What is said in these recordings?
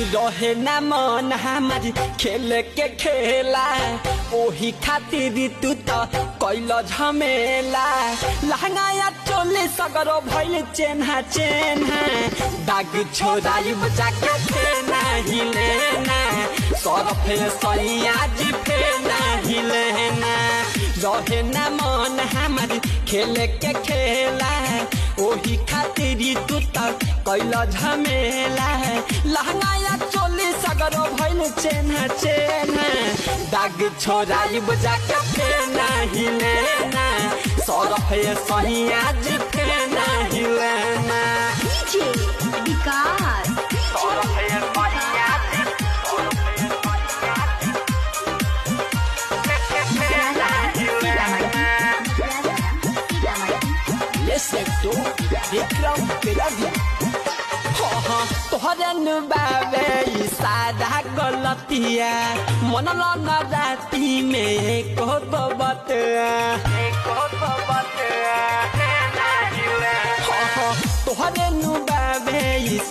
रहे ना मन हमारी खेल के खेला ओही खातिर तू तो कैल झमेला लहंगाया चोली सगरो भइल चेन्हा चेन्हा दाग छोड़ाई बचा के फेना ही लेना सरफे सैया जी फेना ही लेना रहे ना मन हमारी खेल के खेला ओही खातिर तू तो कैल झमेला लहंगाया चोली सगरो भइल चेन्हा चेन्हा दाग छोड़ाई बजा के फेना ही लेना सरफे सैया जी फेना ही लेना डीजे विकास सरफे सैया जी तो विक्रम पेलादी तोहरे बाबे सादा गलतिया मन न राती में को तोहरे बाबे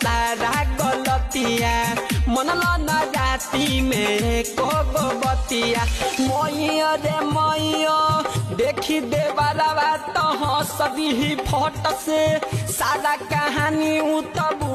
सादा गलतिया मन न राती में को बतिया मैया रे मैया देखी देवाला तो हंसदी ही फट से सारा कहानी उ तब